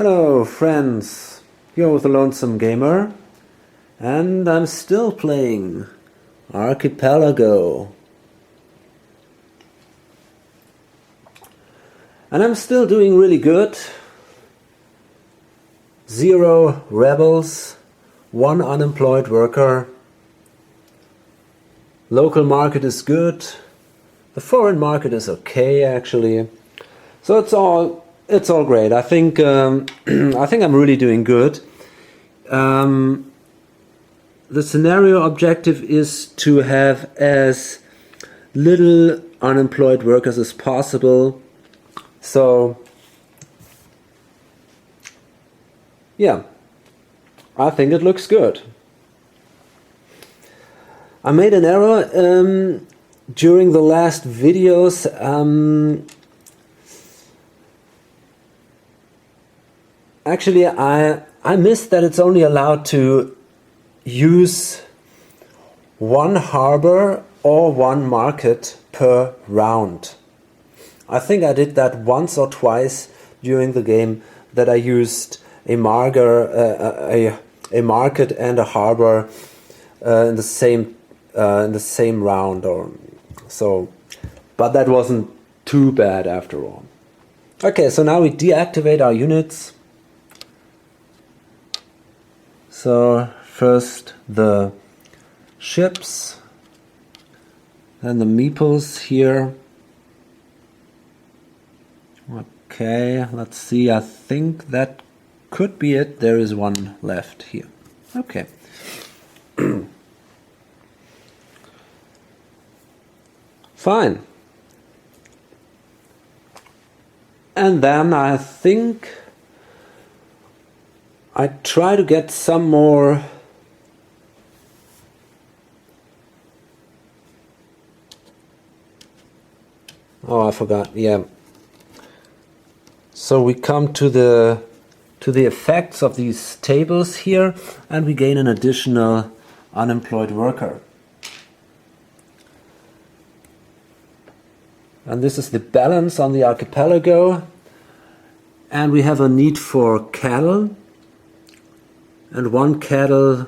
Hello friends, you're with the Lonesome Gamer, and I'm still playing Archipelago. And I'm still doing really good. 0 rebels, 1 unemployed worker. Local market is good. The foreign market is okay actually. So it's all great. I think I think I'm really doing good. The scenario objective is to have as little unemployed workers as possible. So yeah, I think it looks good. I made an error during the last videos. Actually, I missed that it's only allowed to use 1 harbor or 1 market per round. I think I did that once or twice during the game, that I used a market and a harbor in the same round, or so. But that wasn't too bad after all. Okay, so now we deactivate our units. So first the ships, then the meeples here. Okay, let's see, I think that could be it. There is 1 left here. Okay. Fine. And then I think I try to get some more I forgot. Yeah. So we come to the effects of these tables here, and we gain an additional unemployed worker. And this is the balance on the archipelago, and we have a need for cattle, and 1 cattle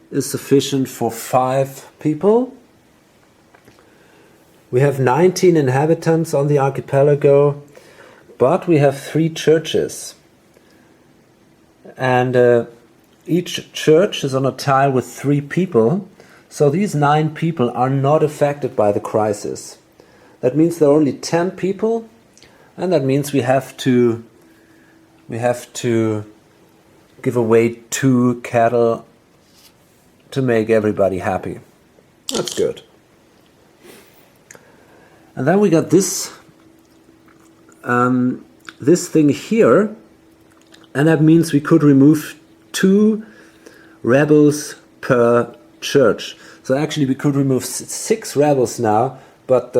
is sufficient for 5 people. We have 19 inhabitants on the archipelago, but we have 3 churches, and each church is on a tile with 3 people. So these 9 people are not affected by the crisis. That means there are only 10 people, and that means we have to give away 2 cattle to make everybody happy. That's good. And then we got this this thing here, and that means we could remove 2 rebels per church. So actually we could remove 6 rebels now, but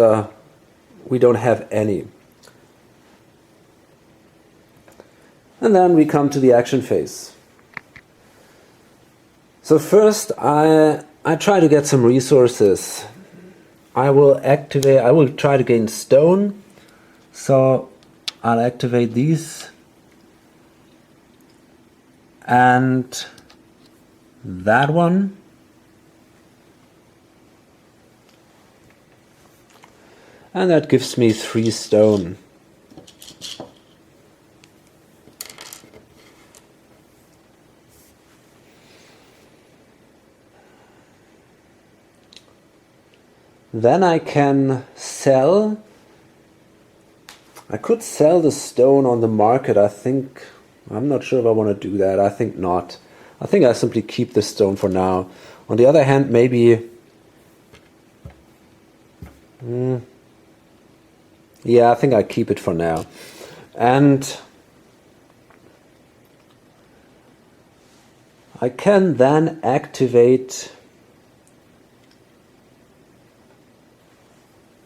we don't have any. And then we come to the action phase. So first I try to get some resources. I will try to gain stone. So I'll activate these. And that one. And that gives me 3 stone. Then I can sell. I could sell the stone on the market, I think. I'm not sure if I want to do that. I think not. I think I simply keep the stone for now. On the other hand, maybe... yeah, I think I keep it for now. And I can then activate...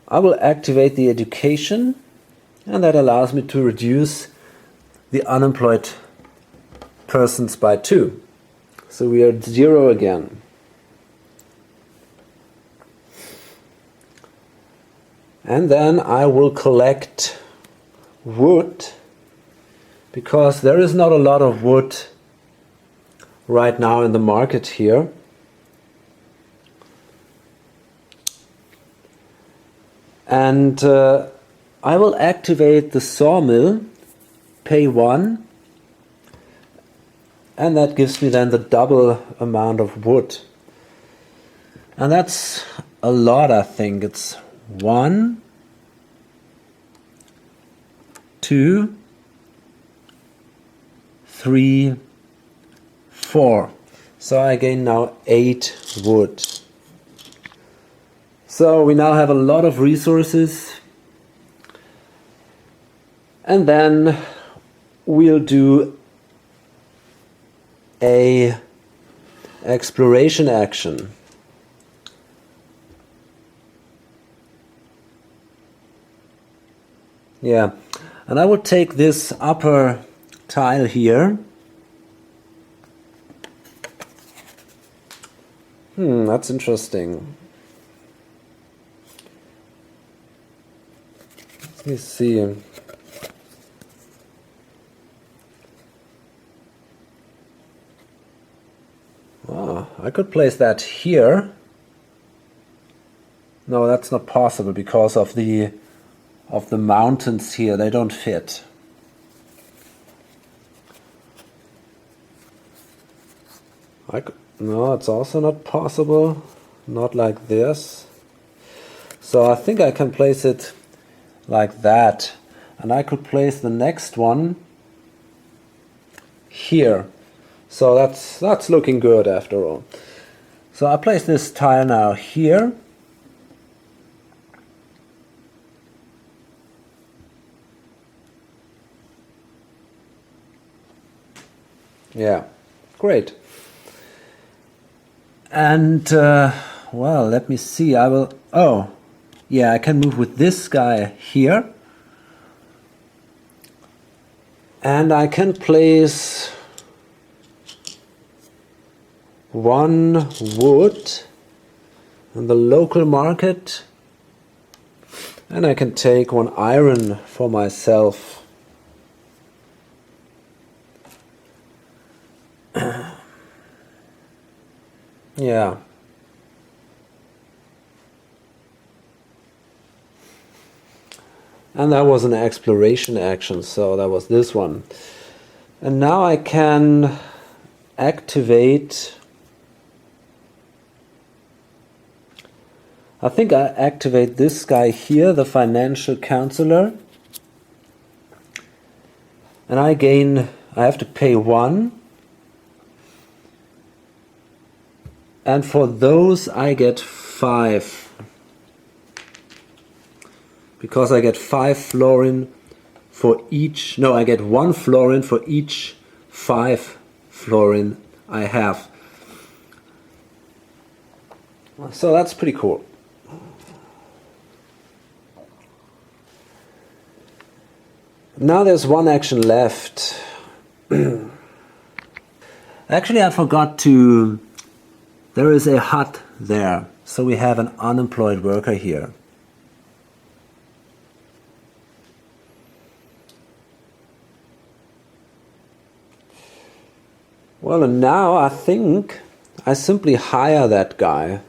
I will activate the education, and that allows me to reduce the unemployed persons by 2. So we are at 0 again. And then I will collect wood because there is not a lot of wood right now in the market here. And I will activate the sawmill, pay 1, and that gives me then the double amount of wood. And that's a lot, I think. It's 1, 2, 3, 4. So I gain now 8 wood. So we now have a lot of resources. And then we'll do a exploration action. Yeah, and I will take this upper tile here. That's interesting. Let me see. I could place that here. No, that's not possible because of the mountains here. They don't fit. No, it's also not possible. Not like this. So I think I can place it like that. And I could place the next one here. So that's looking good after all. So I place this tile now here. Yeah, great. And well, let me see. Oh, yeah, I can move with this guy here. And I can place 1 wood in the local market, and I can take 1 iron for myself. Yeah. And that was an exploration action, so that was this one. And now I can activate. I think I activate this guy here, the financial counselor. And I have to pay 1. And for those I get 5. Because I get 5 florin for each, no, I get 1 florin for each 5 florin I have. So that's pretty cool. Now there's 1 action left. Actually, I forgot to... There is a hut there, so we have an unemployed worker here. Well, and now I think I simply hire that guy.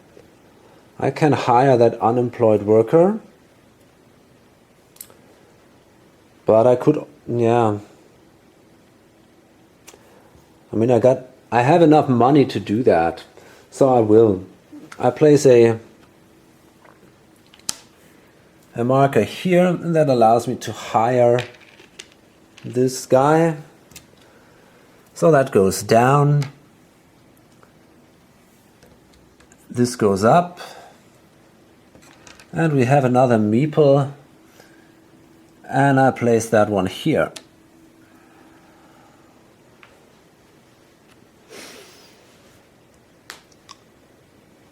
I can hire that unemployed worker. But I could, yeah. I mean, I have enough money to do that. So I will. I place a marker here, and that allows me to hire this guy. So that goes down. This goes up. And we have another meeple. And I place that one here.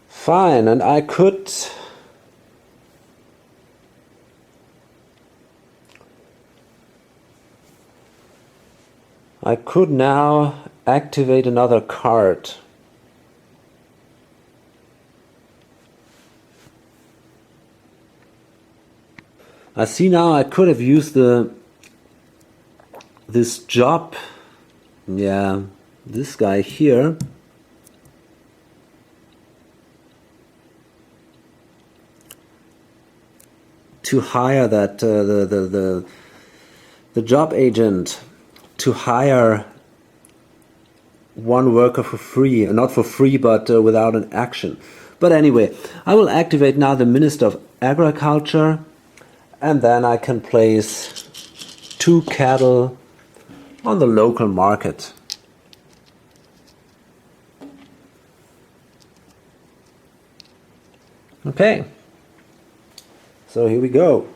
Fine, and I could now activate another card. I see now I could have used the this job, yeah, this guy here, to hire that the job agent to hire one worker for free, not for free, but without an action. But anyway, I will activate now the Minister of Agriculture, and then I can place 2 cattle on the local market. Okay, so here we go.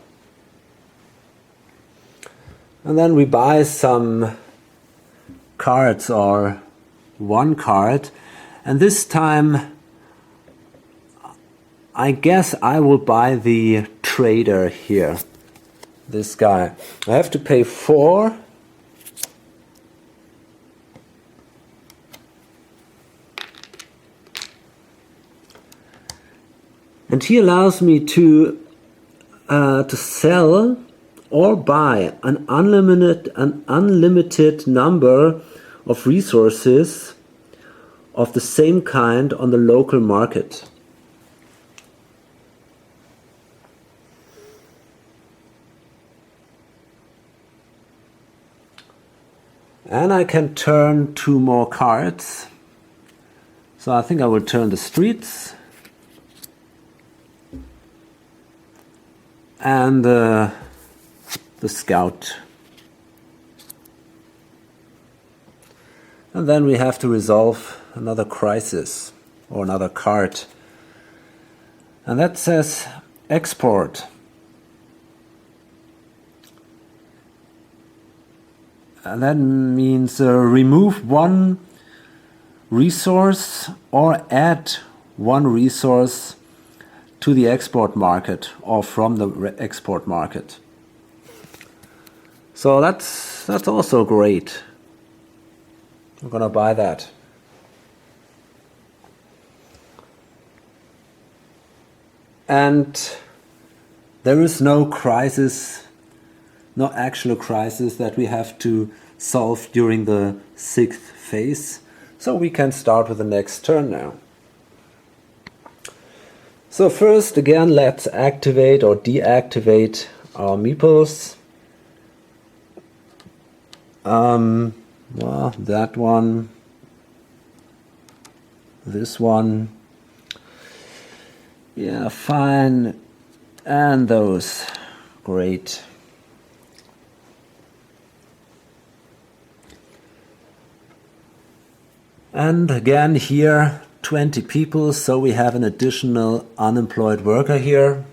And then we buy some cards, or 1 card, and this time I guess I will buy the trader here, this guy. I have to pay 4. And he allows me to sell or buy an unlimited number of resources of the same kind on the local market. And I can turn 2 more cards. So I think I will turn the streets and the scout. And then we have to resolve another crisis, or another card. And that says export. And that means remove 1 resource or add 1 resource to the export market, or from the export market. So that's also great. I'm gonna buy that. And there is no crisis, no actual crisis that we have to solve during the 6th phase. So we can start with the next turn now. So first, again, let's activate or deactivate our meeples. Well, that one, this one, yeah, fine, and those, great. And again here, 20 people, so we have an additional unemployed worker here.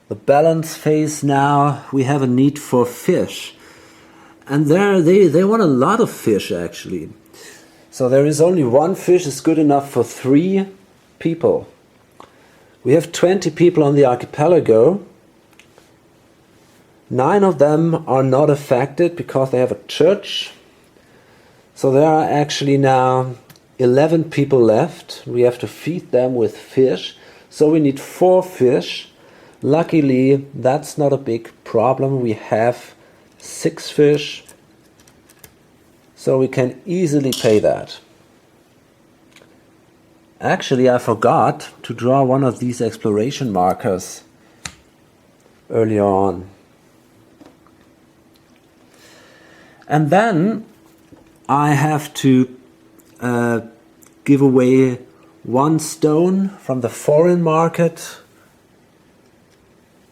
The balance phase now, we have a need for fish. And there they want a lot of fish actually. So there is only 1 fish is good enough for 3 people. We have 20 people on the archipelago. 9 of them are not affected because they have a church. So there are actually now 11 people left. We have to feed them with fish. So we need 4 fish. Luckily, that's not a big problem. We have 6 fish. So we can easily pay that. Actually, I forgot to draw one of these exploration markers earlier on. And then I have to give away 1 stone from the foreign market.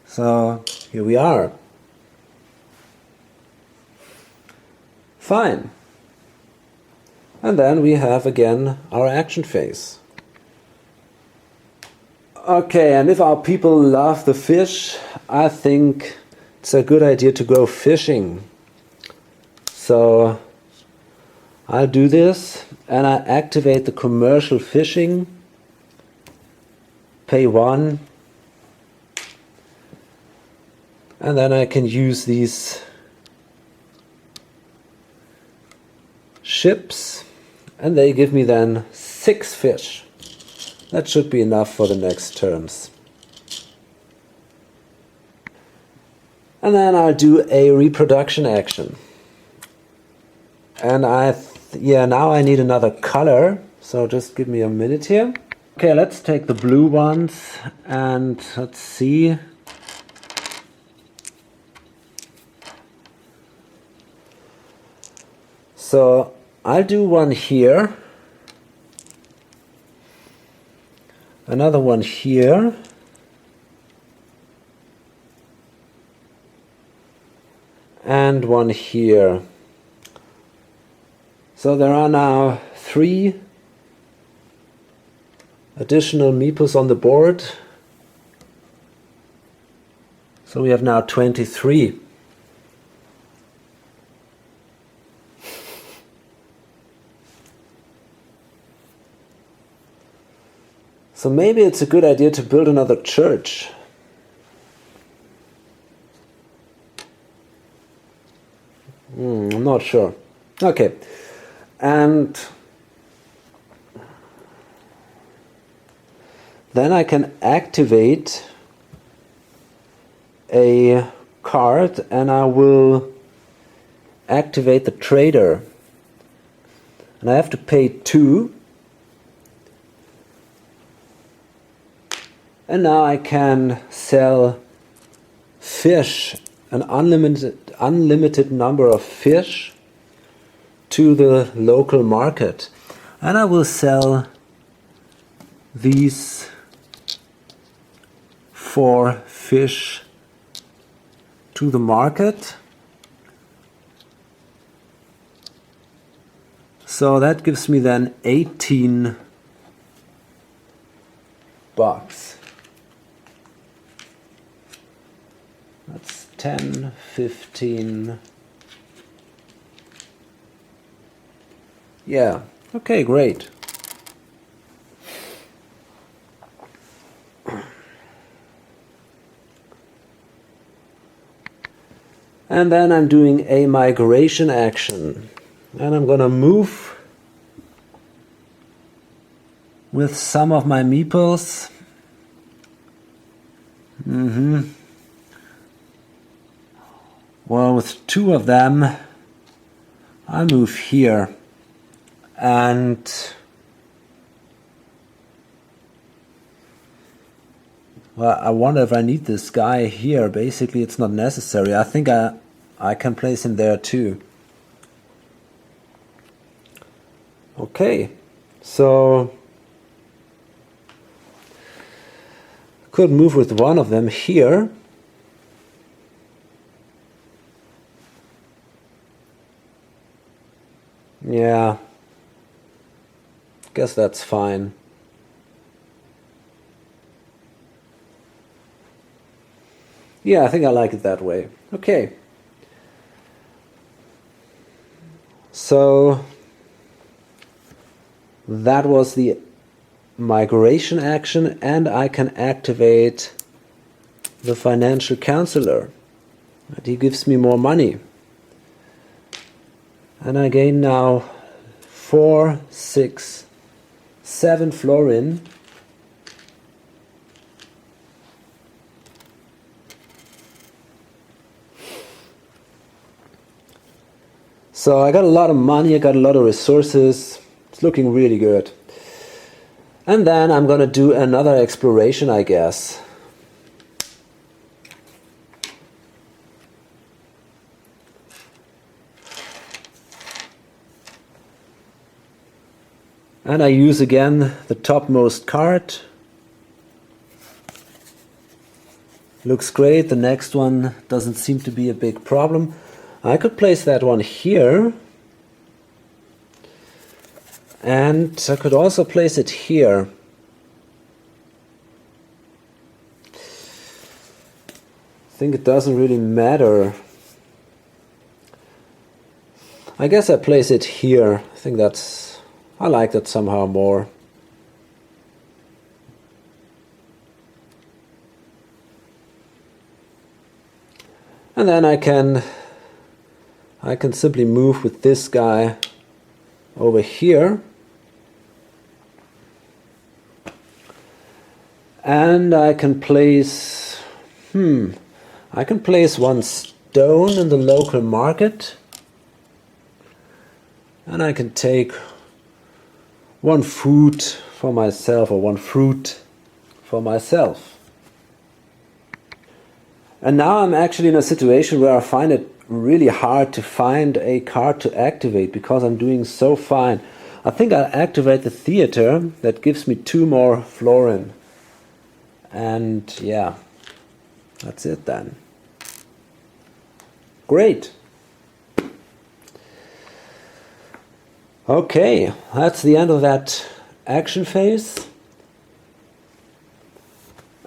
So here we are. Fine. And then we have again our action phase. Okay, and if our people love the fish, I think it's a good idea to go fishing. So I'll do this and I activate the commercial fishing, pay 1, and then I can use these ships and they give me then 6 fish. That should be enough for the next turns. And then I'll do a reproduction action. And now I need another color, so just give me a minute here. Okay, let's take the blue ones and let's see. So I'll do one here, another one here, and one here. So there are now 3 additional meeples on the board. So we have now 23. So maybe it's a good idea to build another church. I'm not sure. Okay. And then I can activate a card and I will activate the trader. And I have to pay 2. And now I can sell fish, an unlimited number of fish to the local market. And I will sell these 4 fish to the market. So that gives me then 18 bucks. That's 10, 15. Yeah, okay, great. And then I'm doing a migration action. And I'm gonna move with some of my meeples. Well, with 2 of them, I move here. And well, I wonder if I need this guy here. Basically, it's not necessary. I think I can place him there too. Okay, so could move with one of them here. Yeah, guess that's fine. Yeah, I think I like it that way. Okay. So that was the migration action, and I can activate the financial counselor. And he gives me more money. And I gain now 4, 6, 7 florin. So I got a lot of money, I got a lot of resources. It's looking really good. And then I'm gonna do another exploration, I guess. And I use again the topmost card. Looks great. The next one doesn't seem to be a big problem. I could place that one here. And I could also place it here. I think it doesn't really matter. I guess I place it here. I think I like that somehow more. And then I can simply move with this guy over here. And I can place, I can place one stone in the local market, and I can take one food for myself, or one fruit for myself. And now I'm actually in a situation where I find it really hard to find a card to activate because I'm doing so fine. I think I'll activate the theater. That gives me 2 more florin. And yeah, that's it then. Great. Okay, that's the end of that action phase.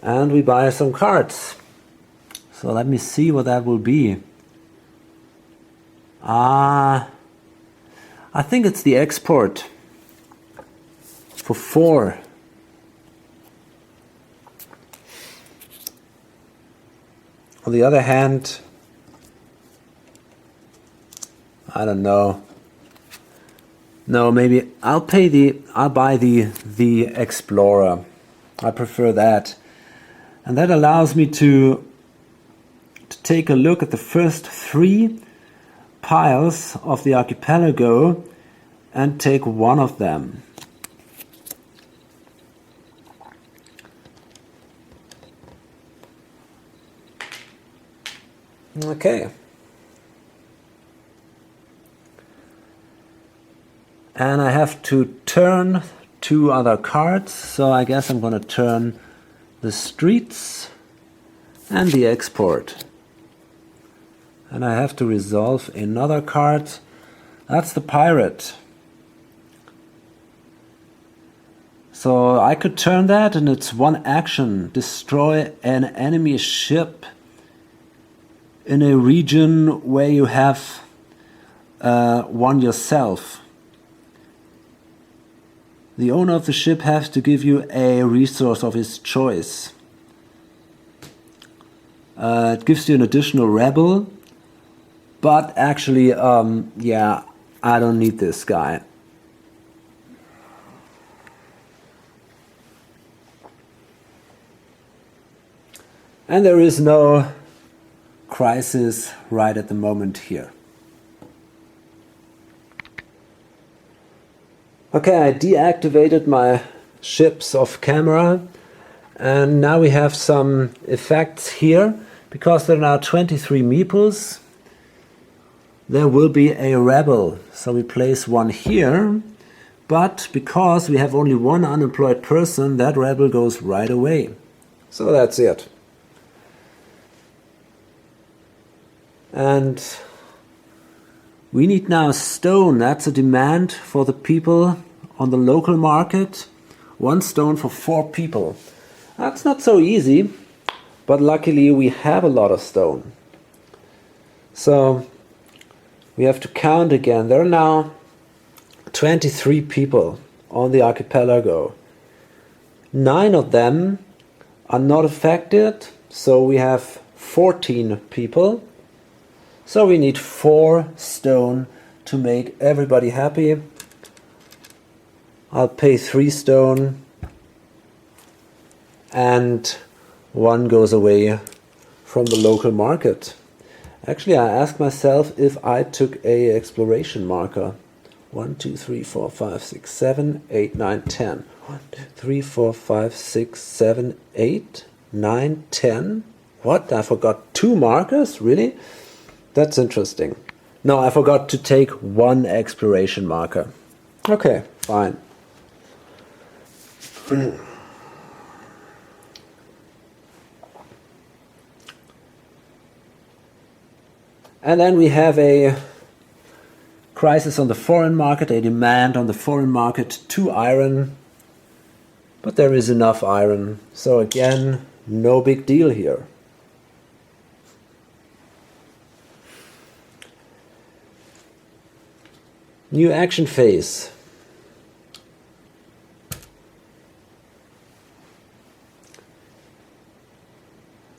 And we buy some cards. So let me see what that will be. I think it's the export for 4. On the other hand, I don't know. No, maybe I'll buy the Explorer. I prefer that. And that allows me to take a look at the first 3 piles of the Archipelago and take one of them. Okay. And I have to turn 2 other cards, so I guess I'm going to turn the streets and the export. And I have to resolve another card. That's the pirate. So I could turn that, and it's 1 action. Destroy an enemy ship in a region where you have one yourself. The owner of the ship has to give you a resource of his choice. It gives you an additional rebel, but actually, yeah, I don't need this guy. And there is no crisis right at the moment here. Okay, I deactivated my ships off camera, and now we have some effects here. Because there are now 23 meeples, there will be a rebel. So we place 1 here, but because we have only 1 unemployed person, that rebel goes right away. So that's it. And we need now stone. That's a demand for the people on the local market. 1 stone for 4 people. That's not so easy, but luckily we have a lot of stone. So we have to count again. There are now 23 people on the archipelago. 9 of them are not affected, so we have 14 people. So we need 4 stone to make everybody happy. I'll pay 3 stone, and 1 goes away from the local market. Actually, I asked myself if I took a exploration marker. 1, 2, 3, 4, 5, 6, 7, 8, 9, 10. 1, 2, 3, 4, 5, 6, 7, 8, 9, 10. What? I forgot 2 markers? Really? That's interesting. No, I forgot to take 1 exploration marker. Okay, fine. And then we have a crisis on the foreign market, a demand on the foreign market, 2 iron. But there is enough iron. So again, no big deal here. New action phase.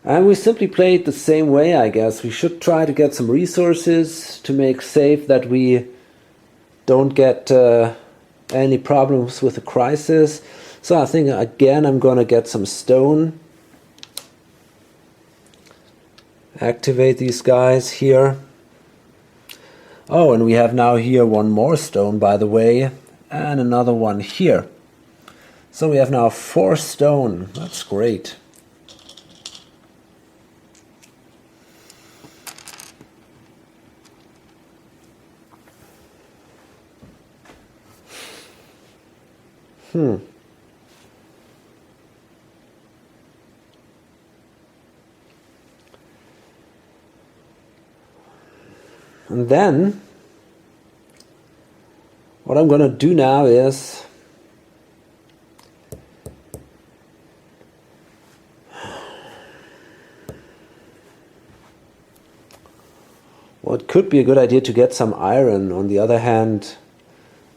And we simply play it the same way, I guess. We should try to get some resources to make safe that we don't get any problems with the crisis. So I think again I'm gonna get some stone. Activate these guys here. Oh, and we have now here one more stone, by the way, and another one here. So we have now 4 stone. That's great. And then what I'm going to do now is well, it could be a good idea to get some iron. On the other hand,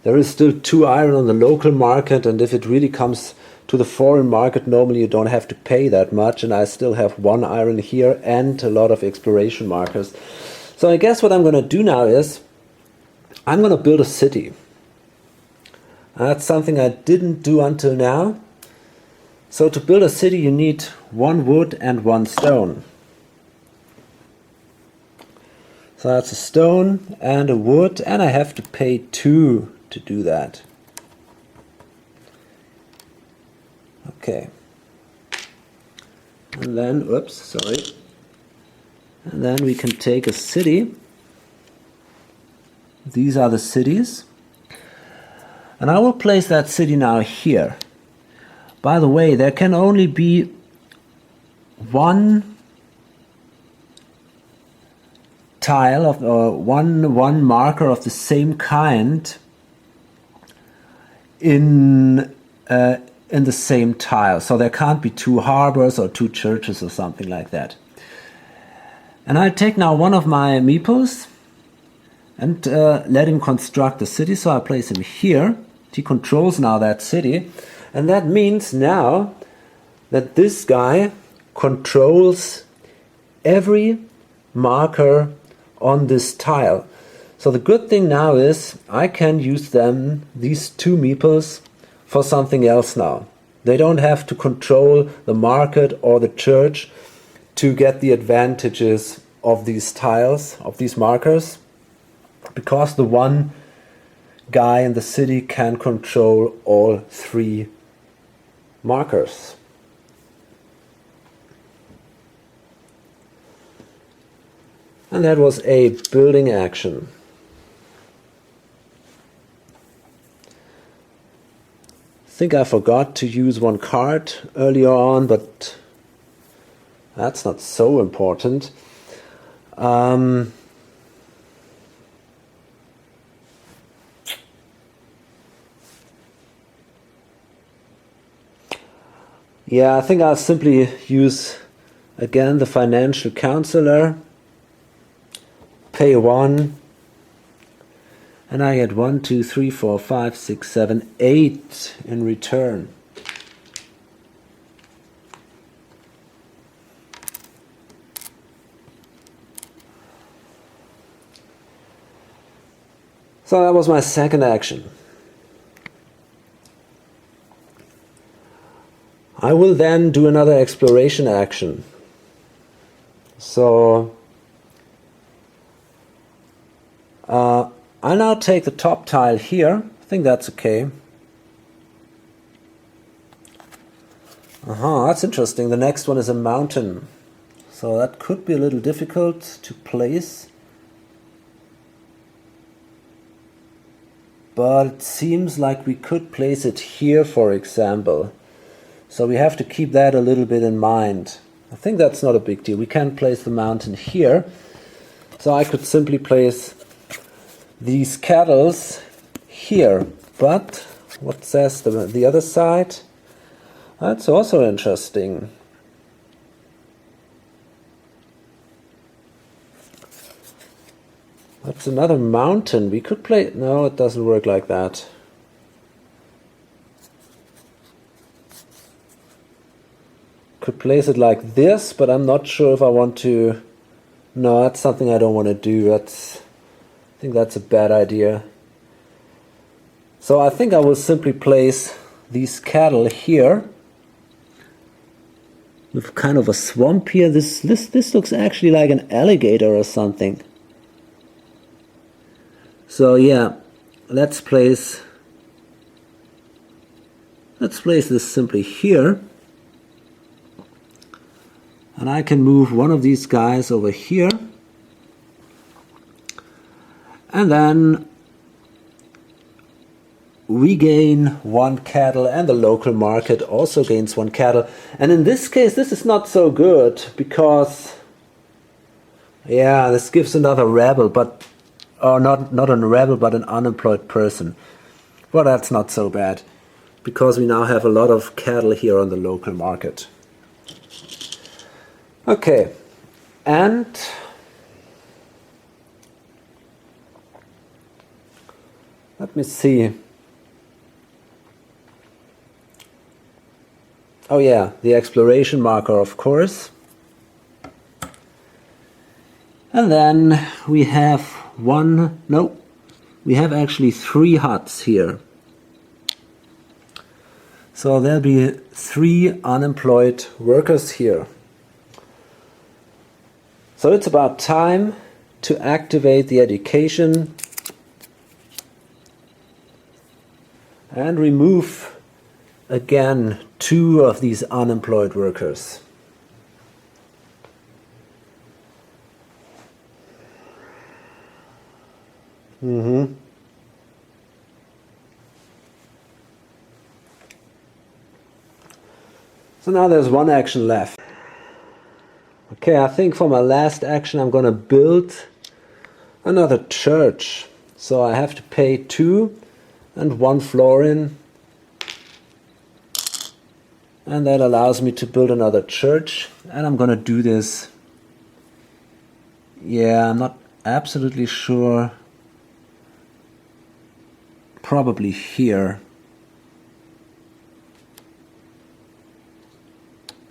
there is still 2 iron on the local market, and if it really comes to the foreign market, normally you don't have to pay that much, and I still have 1 iron here and a lot of exploration markers. So I guess what I'm going to do now is I'm going to build a city. That's something I didn't do until now. So to build a city you need 1 wood and 1 stone. So that's a stone and a wood, and I have to pay 2 to do that. Okay. And then, oops, sorry. And then we can take a city. These are the cities. And I will place that city now here. By the way, there can only be 1 tile of one marker of the same kind in the same tile. So there can't be 2 harbors or 2 churches or something like that. And I take now one of my meeples and let him construct the city. So I place him here. He controls now that city. And that means now that this guy controls every marker on this tile. So the good thing now is I can use these 2 meeples, for something else now. They don't have to control the market or the church to get the advantages of these tiles, of these markers, because the one guy in the city can control all 3 markers. And that was a building action. I think I forgot to use 1 card earlier on, but that's not so important. Yeah, I think I'll simply use again the financial counselor, pay 1, and I get 1, 2, 3, 4, 5, 6, 7, 8 in return. So that was my second action. I will then do another exploration action. So I'll now take the top tile here. I think that's okay. That's interesting. The next one is a mountain. So that could be a little difficult to place. But it seems like we could place it here, for example. So we have to keep that a little bit in mind. I think that's not a big deal. We can place the mountain here. So I could simply place these kettles here. But what says the other side? That's also interesting. That's another mountain. We could place... No, it doesn't work like that. Could place it like this, but I'm not sure if I want to... No, that's something I don't want to do. I think that's a bad idea. So I think I will simply place these cattle here. with kind of a swamp here. This looks actually like an alligator or something. So yeah, let's place this simply here. And I can move one of these guys over here. And then we gain 1 cattle, and the local market also gains 1 cattle. And in this case, this is not so good, because, yeah, this gives another rebel, but, or not a rebel, but an unemployed person. Well, that's not so bad, because we now have a lot of cattle here on the local market. Okay, and let me see. Oh yeah, the exploration marker, of course. And then we have we have actually 3 huts here. So there'll be 3 unemployed workers here. So it's about time to activate the education and remove again 2 of these unemployed workers. So now there's 1 action left. Okay, I think for my last action I'm gonna build another church. So I have to pay 2 and 1 florin. And that allows me to build another church. And I'm gonna do this. Yeah, I'm not absolutely sure. Probably here.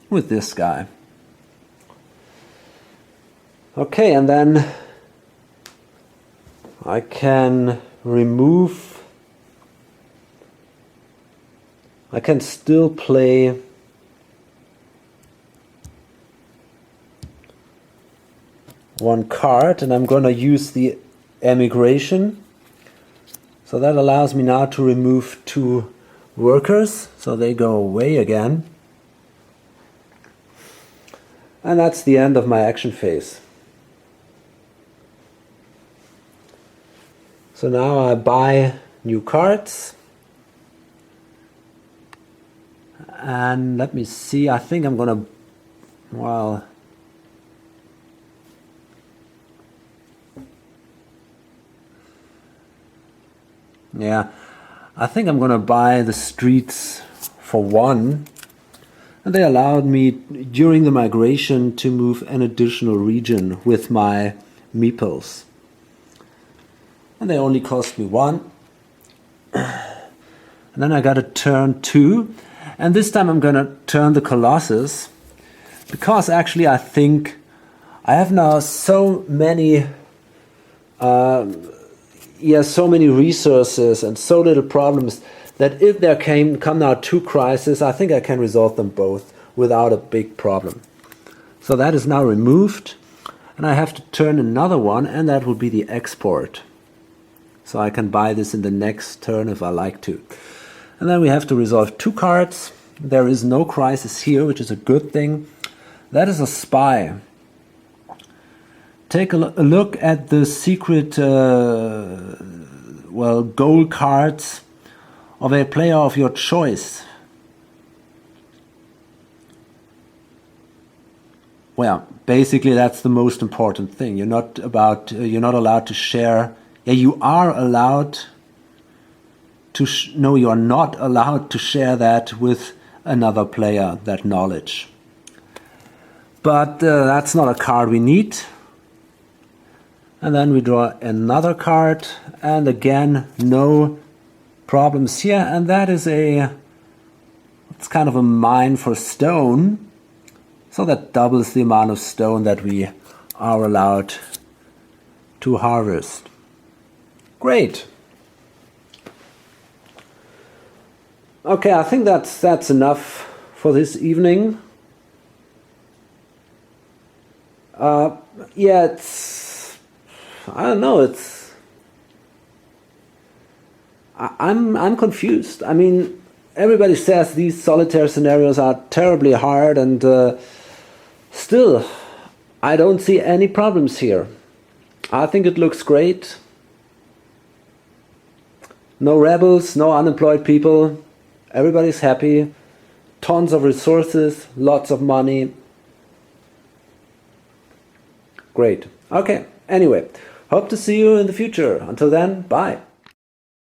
With this guy. Okay, and then I can remove. I can still play one card, and I'm gonna use the emigration. So that allows me now to remove 2 workers, so they go away again. And that's the end of my action phase. So now I buy new cards. And let me see, I think I'm gonna, well, yeah, I think I'm gonna buy the streets for 1. And they allowed me during the migration to move an additional region with my meeples. And they only cost me 1. And then I got to turn 2. And this time I'm going to turn the Colossus. Because actually I think I have now so many so many resources and so little problems that if there come now 2 crises, I think I can resolve them both without a big problem. So that is now removed, and I have to turn another one, and that will be the export. So I can buy this in the next turn if I like to. And then we have to resolve 2 cards. There is no crisis here, which is a good thing. That is a spy. Take a look at the secret goal cards of a player of your choice. Well, basically that's the most important thing. You're not allowed to share. Yeah, you are allowed to. No, you are not allowed to share that with another player. That knowledge. But that's not a card we need. And then we draw another card, and again no problems here, and that is it's kind of a mine for stone, so that doubles the amount of stone that we are allowed to harvest. Great. Okay, I think that's enough for this evening. Yeah, it's, I don't know, I'm confused. I mean, everybody says these solitaire scenarios are terribly hard, and still, I don't see any problems here. I think it looks great. No rebels, no unemployed people. Everybody's happy. Tons of resources, lots of money. Great. Okay, anyway, hope to see you in the future. Until then, bye.